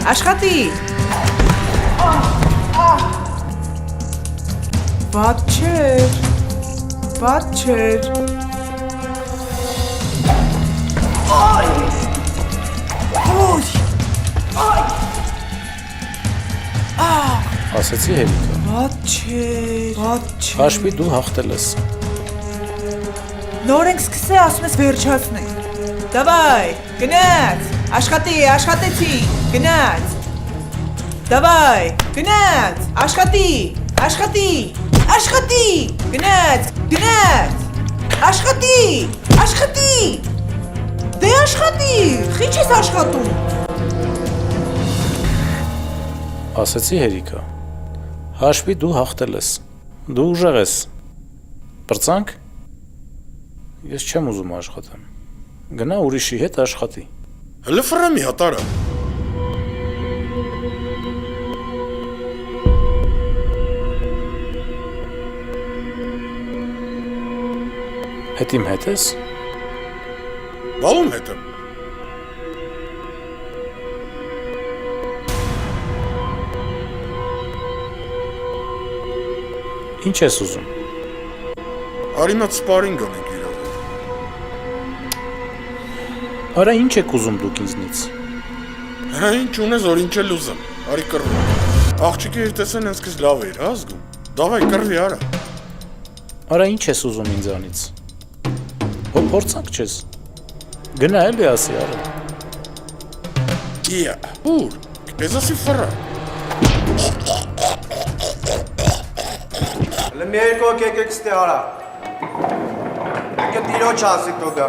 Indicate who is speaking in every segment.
Speaker 1: Աշխատի։ Բաց չէր։ Այ։
Speaker 2: Ասացի Հերիկը։
Speaker 1: Բաց չէր։
Speaker 2: Հաշվի դու հաղթել ես։
Speaker 1: Նոր ենք սկսել, ասում ես վերջացնենք։ Դավայ, գնաց, աշխատեցի, գնաց։ Դավայ, գնաց, աշխատի, գնաց, աշխատի, դե աշխատի, խիչ ես աշխատում։
Speaker 2: Ասացի Հերիկը։ Հաշվի դու հաղթել ես։ Դու ուժեղ ես։ Պրծանք։ Ես չեմ ուզում աշխատեմ։ Գնա ուրիշի հետ աշխատի։
Speaker 3: Հələ ֆրամի հատարը։
Speaker 2: Հետ իմ հետ ես։
Speaker 3: Բալում հետը։
Speaker 2: Ինչ ես ուզում։
Speaker 3: Արիմատ սպարինգ անենք իրար։
Speaker 2: Արա ինչ եք ուզում դուք ինձնից։
Speaker 3: Հա ինչ ունես, որ ինչ էլ ուզեմ։ Արի կռվի։ Աղջիկը իր տեսեն հենց քեզ լավ էր, հա զգում։ Դավայ կռվի արա։
Speaker 2: Արա ինչ ես ուզում ինձանից։ Հո փորձանք չես։ Գնա էլի ասի արա։
Speaker 3: Իա, ուր, քեզ ասի ֆրա։
Speaker 4: Հələ մի երկու եկեք ստի արա։ Եկե տիրոջ ասիկ տոդա։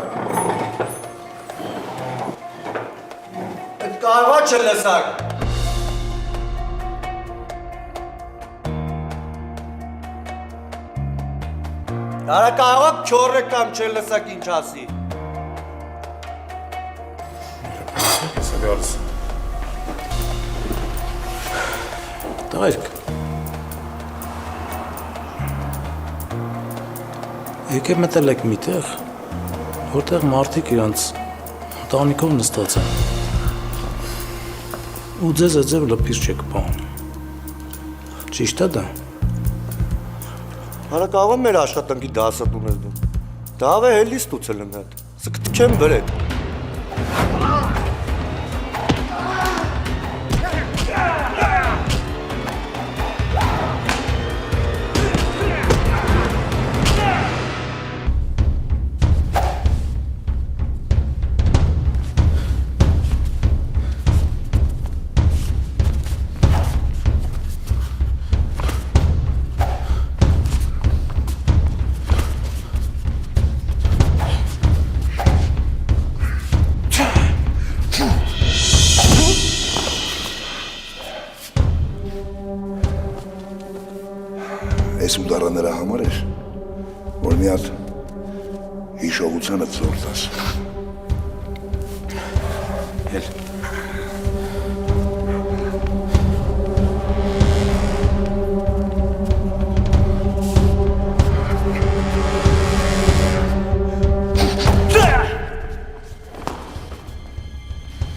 Speaker 4: Այդ կարվա չլսակ։ Արա կարվակ չորը կամ չլսակ ինչ ասի։
Speaker 3: Հեսա գալիս։
Speaker 2: Տղերք։ Եկե մտել եք միտեղ, որտեղ մարդիկ իրանց տանիքով նստած են։ Ու ձեզ ձև լպիր չեք պահում։ Ճիշտ է դա։
Speaker 4: Արա կարվա մեր աշխատանքի դասը տունել դու։ Դավե հելի ստուցել եմ հետ։ Սկտ չեմ բրեք։
Speaker 5: Այս ուդարը նրա համար էր, որ մի հատ հիշողությանը ծորտաս։ Հել։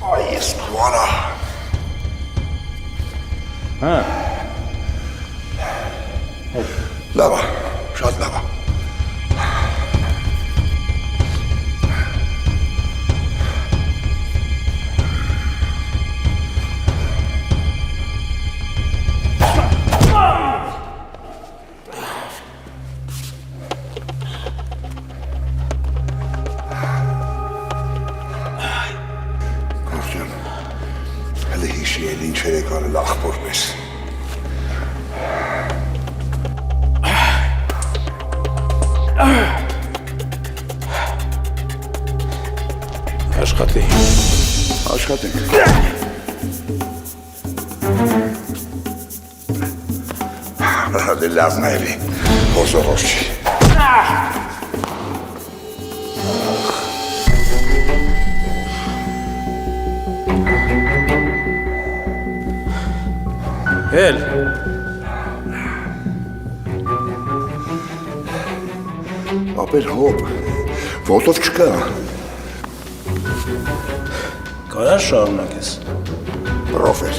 Speaker 5: Այ ես կուարա։
Speaker 2: Հա։
Speaker 5: Լավա, շատ լավա։ Կորջան, հələ հիշի էլ ինչեր եք արել աղբոր պես։
Speaker 2: Աշխատի։
Speaker 5: Աշխատենք։ Դե լավն է էլի, հոզորոշ չի։
Speaker 2: Հել։
Speaker 5: Ապեր հոպ, ոտով չկա։
Speaker 2: Կարա շարունակես։
Speaker 5: Պրոֆեր։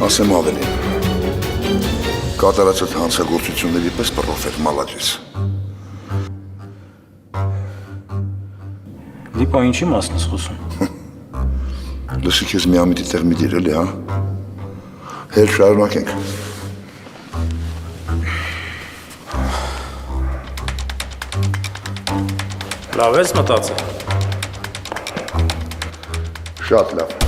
Speaker 5: Ասեմ ավելի։ Կատարածդ հանցագործությունների պես պրոֆեր մալաջես։
Speaker 2: Լիպա ինչի մասն ես խոսում։
Speaker 5: Լսի քեզ միամիտի տեղ մի դիր էլի, հա։ Հեր շարունակենք։
Speaker 2: Լավ ես մտածել։
Speaker 5: Շատ լավ։